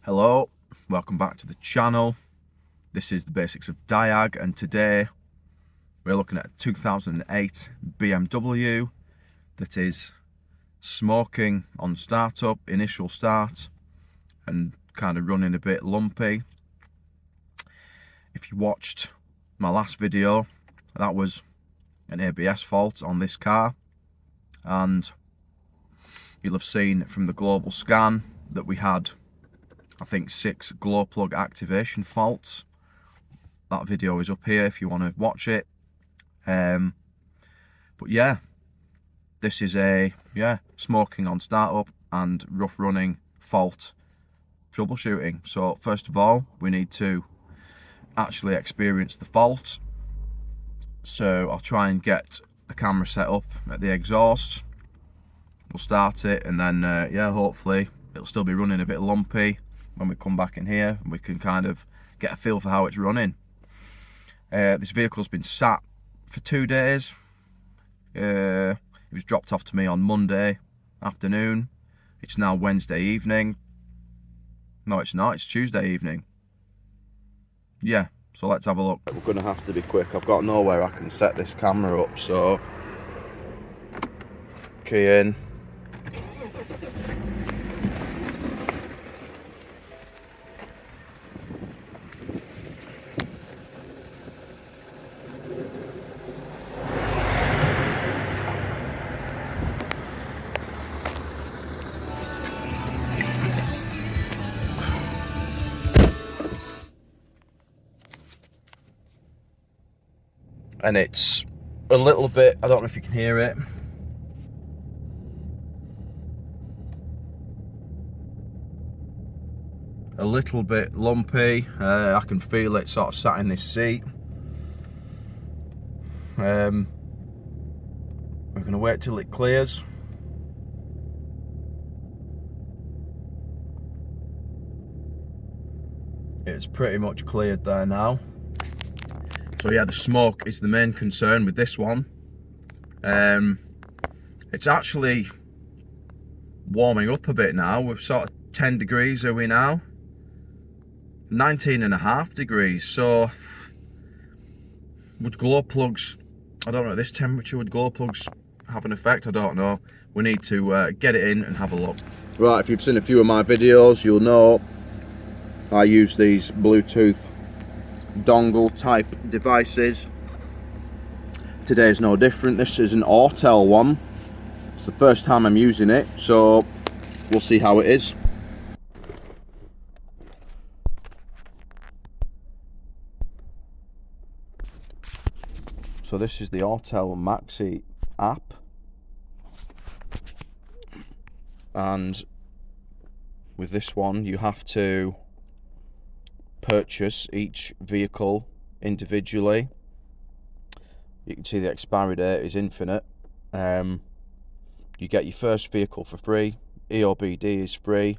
Hello, welcome back to the channel. This is the basics of Diag, and today we're looking at a 2008 BMW that is smoking on startup, initial start, and kind of running a bit lumpy. If you watched my last video, that was an ABS fault on this car, and you'll have seen from the global scan that we had, I think, 6 glow plug activation faults. That video is up here if you want to watch it. But yeah, this is a smoking on startup and rough running fault troubleshooting. So first of all, we need to actually experience the fault. So I'll try and get the camera set up at the exhaust. We'll start it, and then yeah, hopefully it'll still be running a bit lumpy when we come back in here, and we can kind of get a feel for how it's running. This vehicle's been sat for 2 days. It was dropped off to me on Monday afternoon. It's now Wednesday evening. No, it's not, it's Tuesday evening. Yeah, so let's have a look. We're gonna have to be quick. I've got nowhere I can set this camera up, so key in. And it's a little bit, I don't know if you can hear it, a little bit lumpy. I can feel it sort of sat in this seat. We're going to wait till it clears. It's pretty much cleared there now. So yeah, the smoke is the main concern with this one. It's actually warming up a bit now. We're sort of 10 degrees, are we now? 19.5 degrees. So would glow plugs, I don't know, at this temperature, would glow plugs have an effect? I don't know. We need to get it in and have a look. Right, if you've seen a few of my videos, you'll know I use these Bluetooth dongle type devices. Today's no different. This is an Autel one. It's the first time I'm using it, so we'll see how it is. So this is the Autel Maxi app, and with this one you have to purchase each vehicle individually. You can see the expiry date is infinite. You get your first vehicle for free, EOBD is free,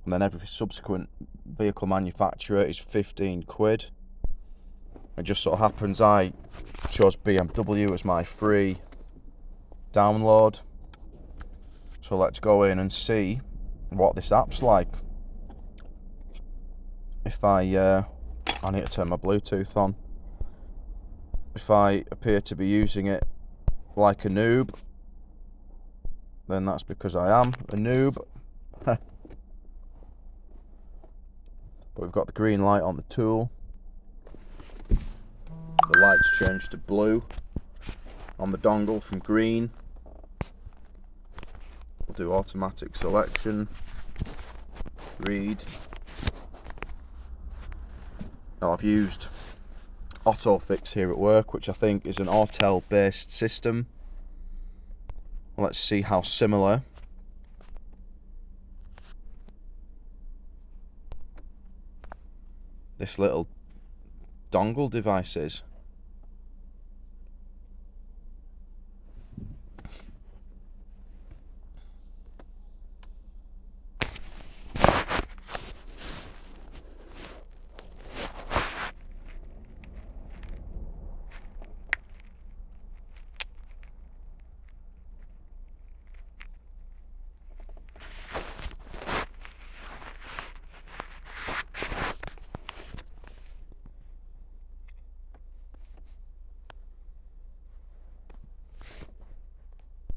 and then every subsequent vehicle manufacturer is 15 quid. It just so happens I chose BMW as my free download. So let's go in and see what this app's like. If I need to turn my Bluetooth on. If I appear to be using it like a noob, then that's because I am a noob. But we've got the green light on the tool. The light's changed to blue on the dongle from green. We'll do automatic selection, read. Now I've used AutoFix here at work, which I think is an Autel based system. Let's see how similar this little dongle device is.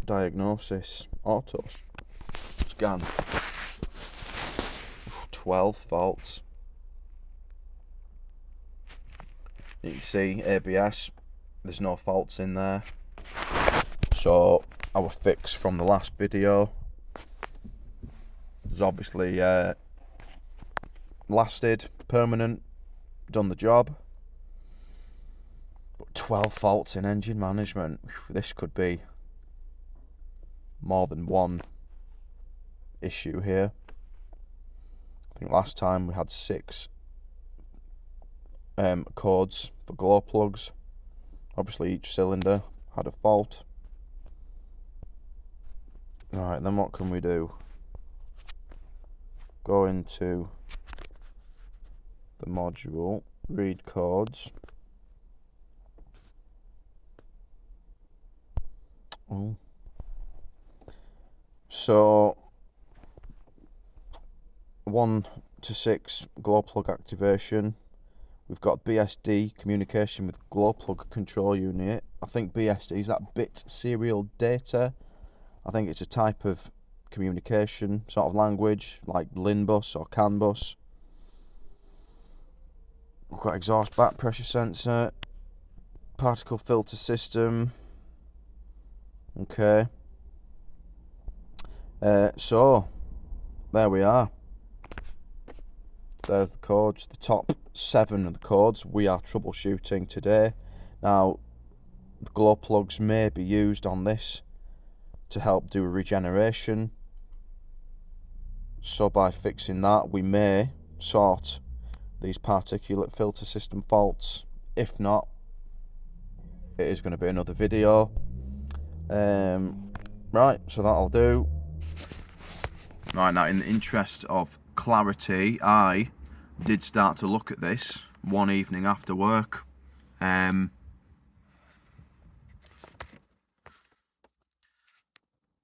diagnosis auto scan. 12 faults. You can see ABS, there's no faults in there. So our fix from the last video has obviously lasted, permanent, done the job. But 12 faults in engine management, this could be more than one issue here. I think last time we had 6 cords for glow plugs. Obviously each cylinder had a fault. Right, then what can we do? Go into the module, read codes. Oh. So 1 to 6 glow plug activation. We've got BSD, communication with glow plug control unit. I think BSD is that bit serial data. I think it's a type of communication sort of language like LIN bus or CAN bus. We've got exhaust back pressure sensor, particle filter system. Okay. So there we are. There's the codes, the top 7 of the codes we are troubleshooting today. Now, the glow plugs may be used on this to help do a regeneration. So by fixing that, we may sort these particulate filter system faults. If not, it is going to be another video. Right, so that'll do. Right, now in the interest of clarity, I did start to look at this one evening after work.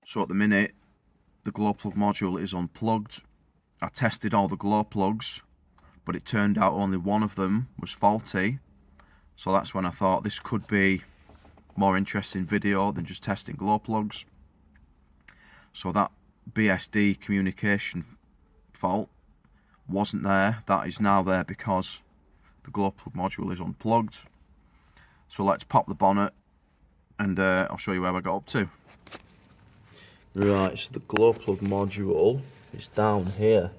So at the minute, the glow plug module is unplugged. I tested all the glow plugs, but it turned out only one of them was faulty. So that's when I thought this could be more interesting video than just testing glow plugs. So that BSD communication fault wasn't there. That is now there because the glow plug module is unplugged. So let's pop the bonnet and I'll show you where I got up to. Right, so the glow plug module is down here.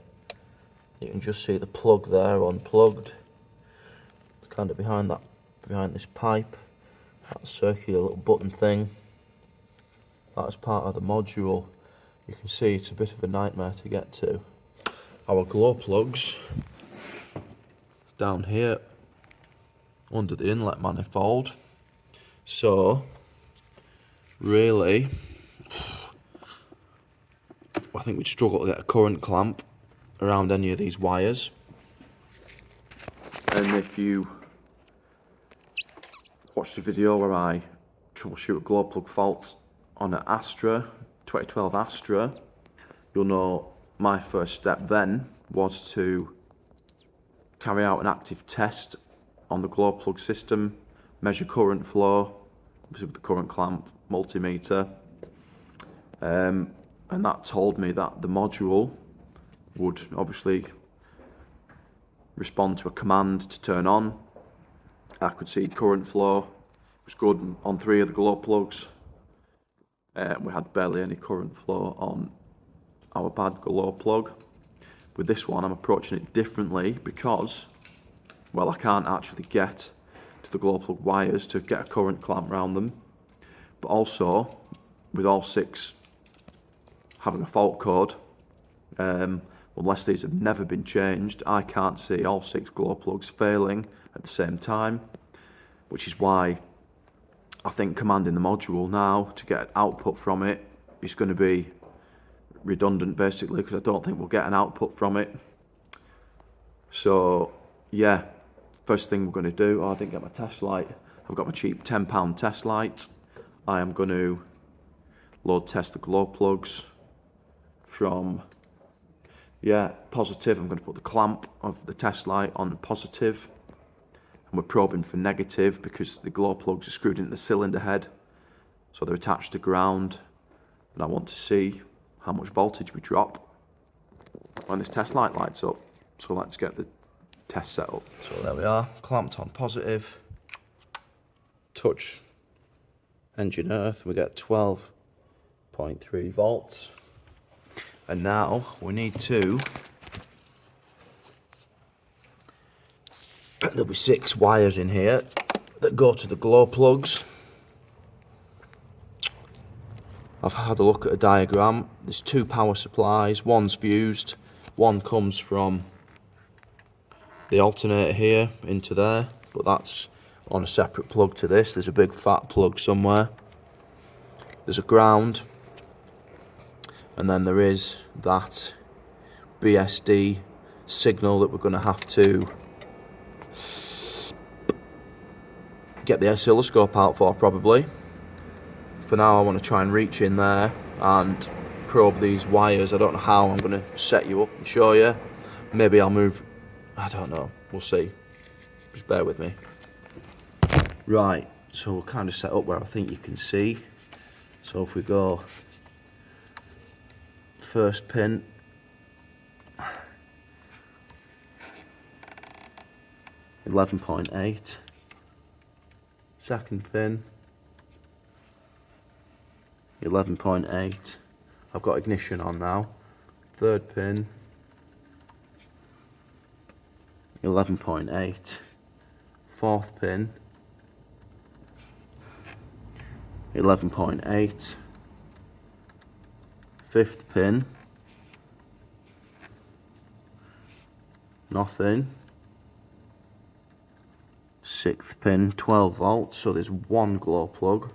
You can just see the plug there unplugged. It's kind of behind this pipe, that circular little button thing. That's part of the module. You can see it's a bit of a nightmare to get to. Our glow plugs down here under the inlet manifold. So really, I think we'd struggle to get a current clamp around any of these wires. And if you watch the video where I troubleshoot a glow plug fault on an Astra, 2012 Astra, you'll know my first step then was to carry out an active test on the glow plug system, measure current flow, obviously with the current clamp multimeter, and that told me that the module would obviously respond to a command to turn on. I could see current flow was good on 3 of the glow plugs. We had barely any current flow on our bad glow plug. With this one, I'm approaching it differently because, well, I can't actually get to the glow plug wires to get a current clamp around them. But also, with all 6 having a fault code, unless these have never been changed, I can't see all 6 glow plugs failing at the same time, which is why I think commanding the module now to get output from it is going to be redundant basically, because I don't think we'll get an output from it. So yeah, first thing we're going to do, I didn't get my test light. I've got my cheap £10 test light. I am going to load test the glow plugs from positive. I'm going to put the clamp of the test light on positive, and we're probing for negative because the glow plugs are screwed into the cylinder head, so they're attached to ground. And I want to see how much voltage we drop when this test light lights up. So let's get the test set up. So there we are, clamped on positive, touch engine earth, we get 12.3 volts. And now we need to, there'll be 6 wires in here that go to the glow plugs. I've had a look at a diagram. There's 2 power supplies, one's fused, one comes from the alternator here into there, but that's on a separate plug to this. There's a big fat plug somewhere. There's a ground, and then there is that BSD signal that we're going to have to get the oscilloscope out for, probably. For now I want to try and reach in there and probe these wires. I don't know how I'm going to set you up and show you. Maybe I'll move, I don't know, we'll see. Just bear with me. Right, so we're kind of set up where I think you can see. So if we go first pin, (11.8), second pin, 11.8. I've got ignition on now. Third pin, 11.8. Fourth pin, 11.8. Fifth pin, nothing. Sixth pin, 12 volts, so there's 1 glow plug,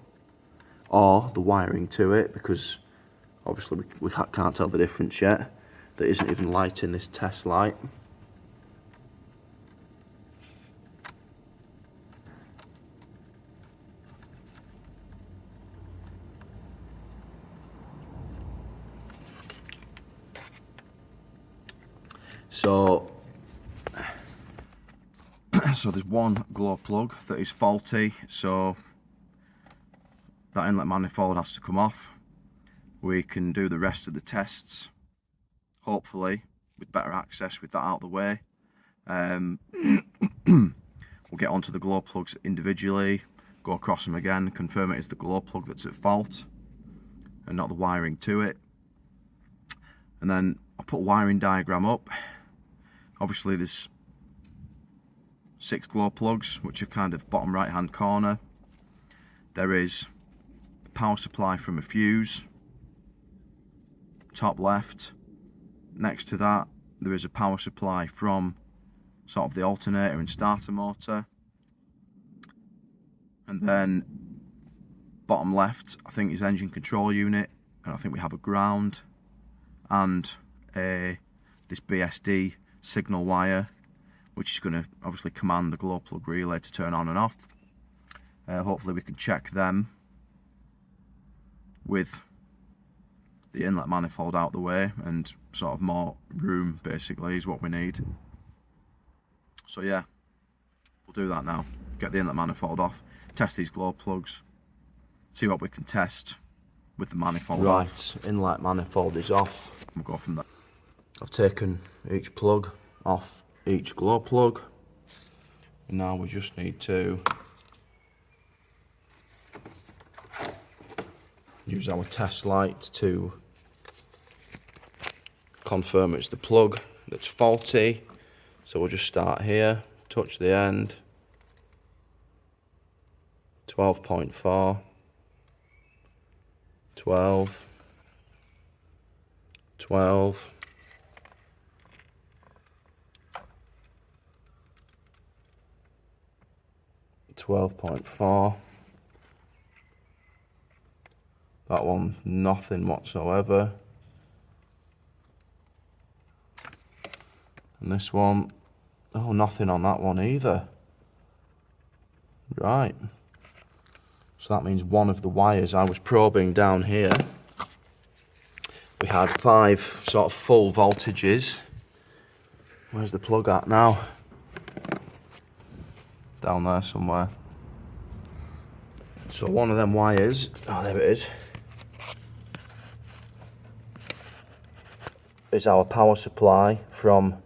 or the wiring to it, because obviously we can't tell the difference yet. There isn't even light in this test light. So there's 1 glow plug that is faulty, so that inlet manifold has to come off. We can do the rest of the tests, hopefully with better access with that out of the way. We'll get onto the glow plugs individually, go across them again, confirm it is the glow plug that's at fault and not the wiring to it. And then I'll put a wiring diagram up. Obviously there's 6 glow plugs, which are kind of bottom right hand corner. There is a power supply from a fuse, top left. Next to that there is a power supply from sort of the alternator and starter motor. And then bottom left I think is engine control unit, and I think we have a ground and this BSD signal wire, which is going to obviously command the glow plug relay to turn on and off. Hopefully we can check them with the inlet manifold out the way, and sort of more room basically is what we need. So yeah, we'll do that now. Get the inlet manifold off, test these glow plugs, see what we can test with the manifold off. Right, inlet manifold is off. We'll go from there. I've taken each plug off each glow plug, and now we just need to use our test light to confirm it's the plug that's faulty. So we'll just start here, touch the end, 12.4, 12, 12, 12.4. That one, nothing whatsoever. And this one, oh, nothing on that one either. Right. So that means one of the wires I was probing down here, we had 5 sort of full voltages. Where's the plug at now? Down there somewhere. So one of them wires, oh there it is, is our power supply from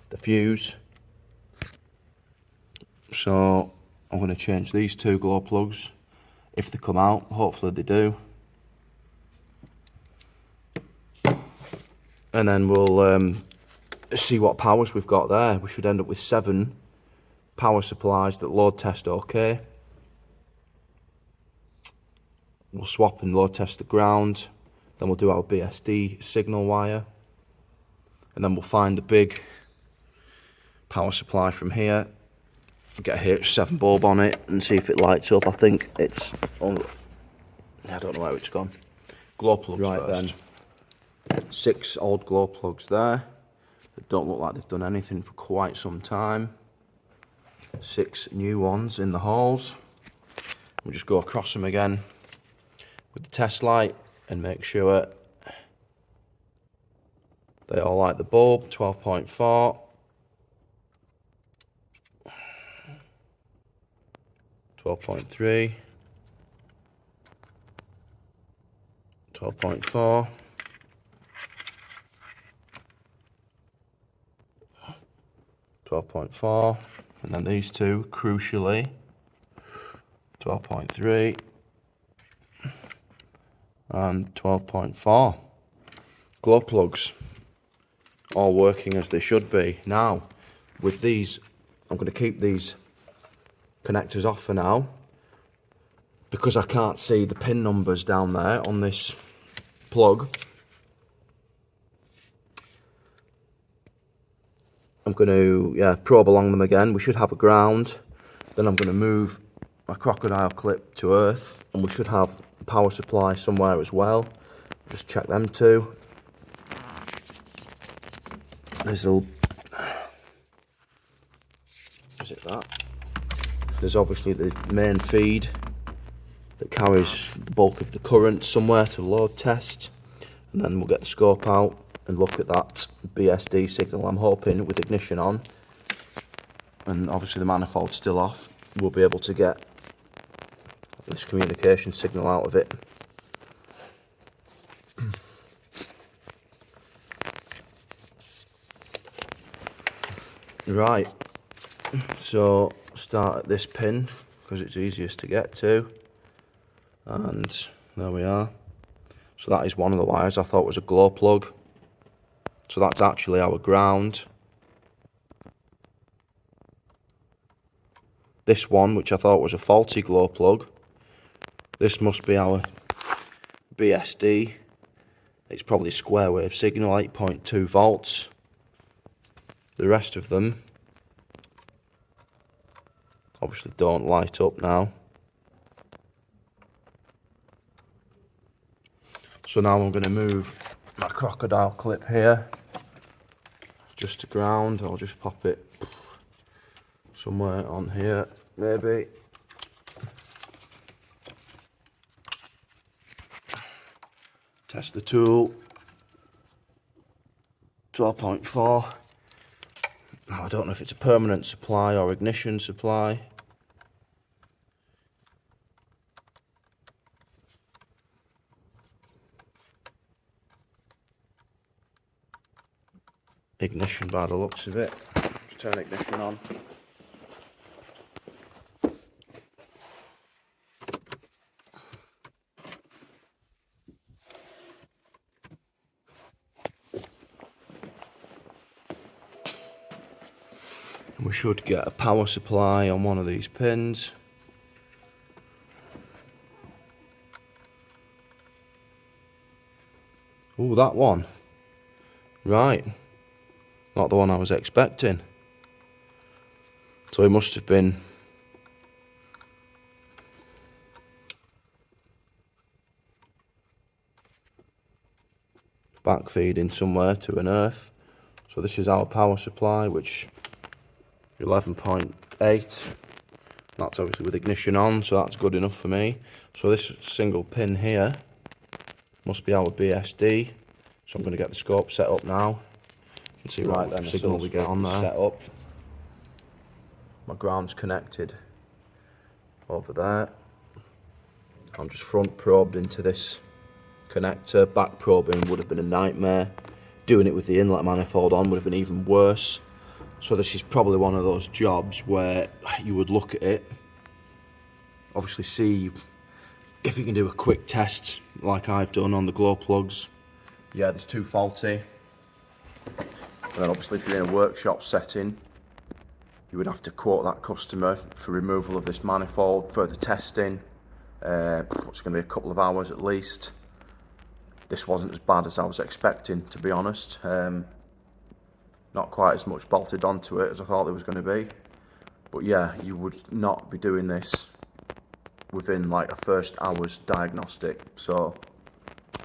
the fuse. So I'm going to change these two glow plugs if they come out. Hopefully they do. And then we'll see what powers we've got there. We should end up with 7 power supplies that load test okay. We'll swap and load test the ground. Then we'll do our BSD signal wire. And then we'll find the big power supply from here. Get a H7 bulb on it and see if it lights up. I think it's... Oh, I don't know where it's gone. Glow plugs right first. Then 6 old glow plugs there that don't look like they've done anything for quite some time. 6 new ones in the holes. We'll just go across them again with the test light and make sure they all light the bulb. 12.4, 12.3, 12.4, 12.4, and then these two, crucially, 12.3 and 12.4. Glow plugs, all working as they should be. Now, with these, I'm going to keep these connectors off for now, because I can't see the pin numbers down there on this plug. I'm going to probe along them again. We should have a ground. Then I'm going to move my crocodile clip to earth, and we should have a power supply somewhere as well. Just check them two. There's a... Is it that? There's obviously the main feed that carries the bulk of the current somewhere to load test, and then we'll get the scope out and look at that BSD signal. I'm hoping with ignition on and obviously the manifold still off, we'll be able to get this communication signal out of it. Right, so start at this pin because it's easiest to get to, and there we are. So that is one of the wires I thought was a glow plug. So that's actually our ground. This one, which I thought was a faulty glow plug, this must be our BSD. It's probably square wave signal, 8.2 volts. The rest of them obviously don't light up now. So now I'm going to move my crocodile clip here just to ground. I'll just pop it somewhere on here, maybe. Test the tool. 12.4. Now I don't know if it's a permanent supply or ignition supply. Ignition by the looks of it. Just turn ignition on. And we should get a power supply on one of these pins. Oh, that one. Right. Not the one I was expecting. So it must have been back feeding somewhere to an earth. So this is our power supply, which 11.8. That's obviously with ignition on, so that's good enough for me. So this single pin here must be our BSD. So I'm going to get the scope set up now. And see right then, signal we get on there. Set up. My ground's connected over there. I'm just front probed into this connector. Back probing would have been a nightmare. doing it with the inlet manifold on would have been even worse. So this is probably one of those jobs where you would look at it, obviously see if you can do a quick test like I've done on the glow plugs. Yeah, there's two faulty. And then obviously if you're in a workshop setting, you would have to quote that customer for removal of this manifold, further testing. It's going to be a couple of hours at least. This wasn't as bad as I was expecting, to be honest. Not quite as much bolted onto it as I thought there was going to be. But yeah, you would not be doing this within like a first hour's diagnostic. So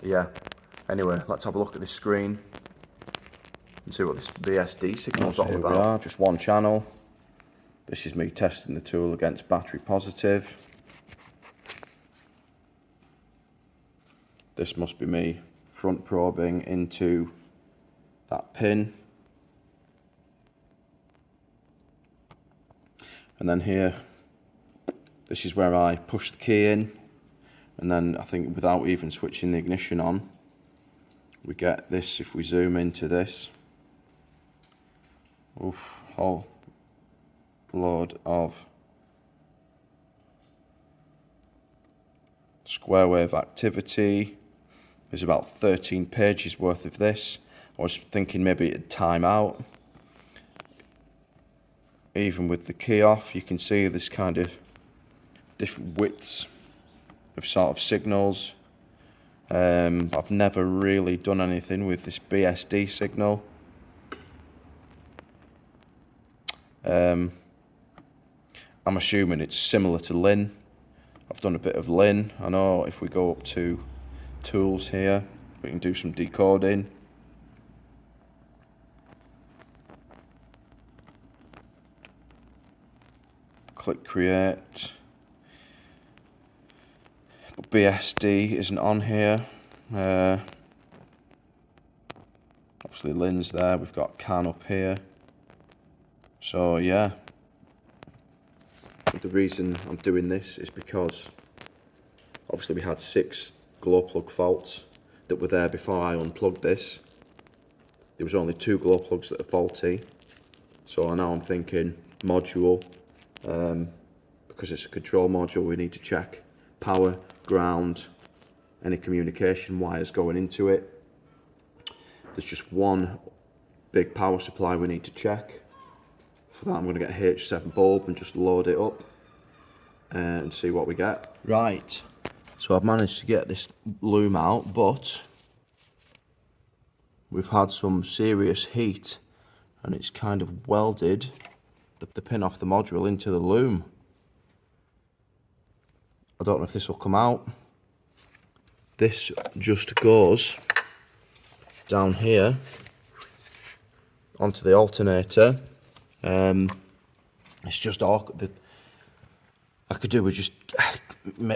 yeah, anyway, let's have a lock at this screen and see what this BSD signal's all about. Here we are, just one channel. This is me testing the tool against battery positive. This must be me front probing into that pin. And then here, this is where I push the key in, and then I think without even switching the ignition on, we get this. If we zoom into this, oof, whole load of square wave activity. There's about 13 pages worth of this. I was thinking maybe it'd time out. Even with the key off, you can see this kind of different widths of sort of signals. I've never really done anything with this BSD signal. I'm assuming it's similar to Lin. I've done a bit of Lin. I know if we go up to tools here, we can do some decoding. Click create. But BSD isn't on here. Obviously Lin's there, we've got CAN up here. So yeah. The reason I'm doing this is because obviously we had 6 glow plug faults that were there before I unplugged this. There was only 2 glow plugs that are faulty. So now I'm thinking module. Because it's a control module, we need to check power, ground, any communication wires going into it. There's just one big power supply we need to check. For that I'm going to get a H7 bulb and just load it up and see what we get. Right, so I've managed to get this loom out, but we've had some serious heat and it's kind of welded the pin off the module into the loom. I don't know if this will come out. This just goes down here onto the alternator. It's just awkward. I could do with just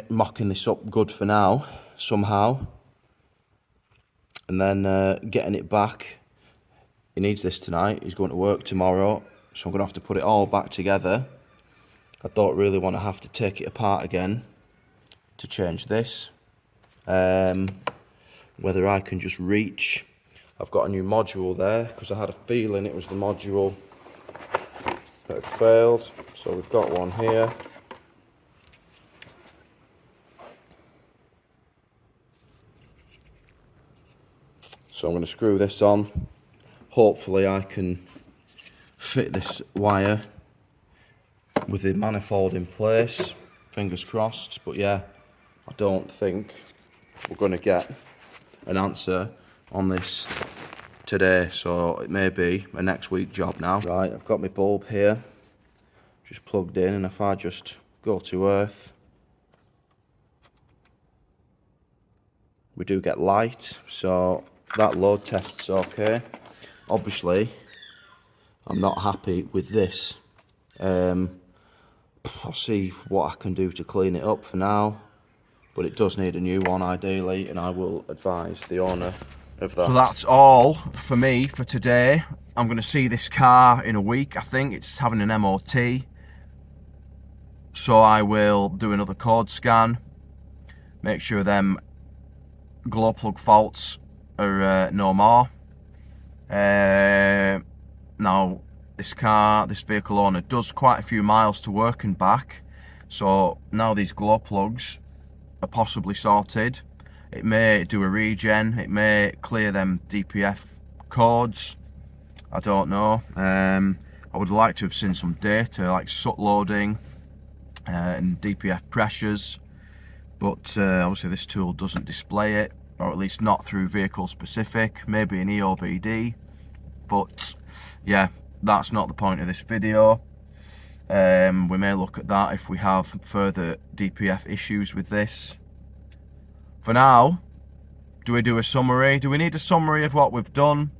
mocking this up good for now, somehow. And then getting it back. He needs this tonight, he's going to work tomorrow. So I'm going to have to put it all back together. I don't really want to have to take it apart again to change this. Whether I can just reach. I've got a new module there because I had a feeling it was the module that had failed. So we've got one here. So I'm going to screw this on. Hopefully I can fit this wire with the manifold in place, fingers crossed. But yeah, I don't think we're going to get an answer on this today, so it may be a next week job now. Right, I've got my bulb here just plugged in, and if I just go to earth, we do get light, so that load test's okay. Obviously I'm not happy with this. I'll see what I can do to clean it up for now, but it does need a new one ideally, and I will advise the owner of that. So that's all for me for today. I'm going to see this car in a week. I think it's having an MOT, so I will do another code scan, make sure them glow plug faults are no more, Now, this vehicle owner does quite a few miles to work and back, so now these glow plugs are possibly sorted. It may do a regen, it may clear them DPF codes, I don't know. I would like to have seen some data like soot loading and DPF pressures, but obviously this tool doesn't display it, or at least not through vehicle specific, maybe an EOBD, but yeah, that's not the point of this video. We may look at that if we have further DPF issues with this. For now, do we do a summary? Do we need a summary of what we've done?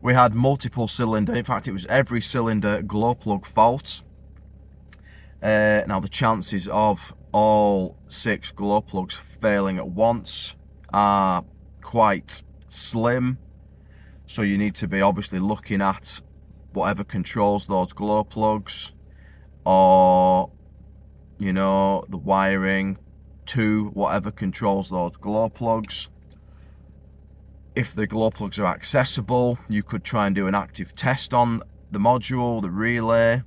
We had multiple cylinder, in fact it was every cylinder glow plug fault. Now the chances of all 6 glow plugs failing at once are quite slim, so you need to be obviously looking at whatever controls those glow plugs, or you know, the wiring to whatever controls those glow plugs. If the glow plugs are accessible, you could try and do an active test on the module, the relay,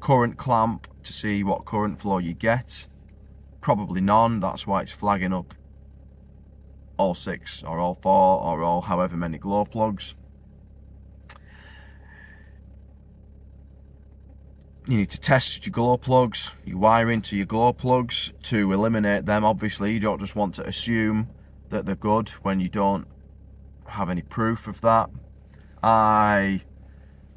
current clamp to see what current flow you get. Probably none, that's why it's flagging up all 6 or all 4 or all however many glow plugs. You need to test your glow plugs, your wiring to your glow plugs to eliminate them. Obviously you don't just want to assume that they're good when you don't have any proof of that. I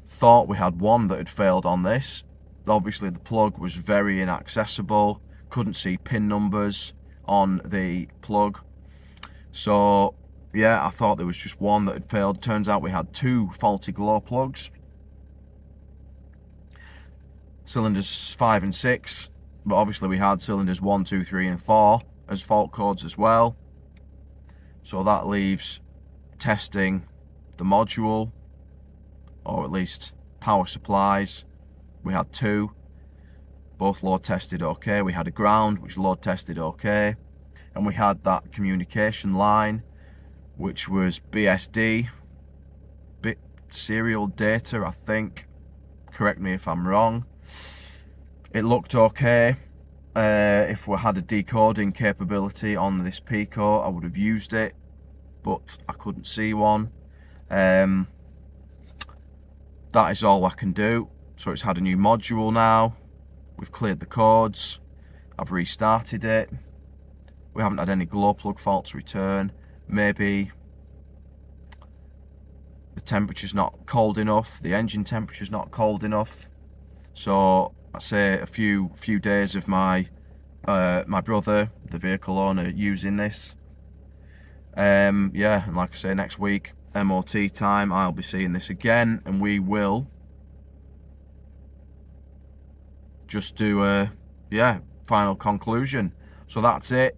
thought we had one that had failed on this. Obviously the plug was very inaccessible, couldn't see pin numbers on the plug, so yeah, I thought there was just one that had failed. Turns out we had 2 faulty glow plugs, cylinders 5 and 6, but obviously we had cylinders 1, 2, 3 and 4 as fault codes as well, so that leaves testing the module, or at least power supplies. We had 2, both load tested okay. We had a ground which load tested okay, and we had that communication line which was BSD, bit serial data I think, correct me if I'm wrong. It looked okay. If we had a decoding capability on this Pico I would have used it, but I couldn't see one. That is all I can do. So it's had a new module now, we've cleared the codes, I've restarted it, we haven't had any glow plug faults return. Maybe the temperature's not cold enough, the engine temperature's not cold enough. So I say a few days of my brother, the vehicle owner, using this. Yeah, and like I say, next week, MOT time, I'll be seeing this again, and we will just do a final conclusion. So that's it.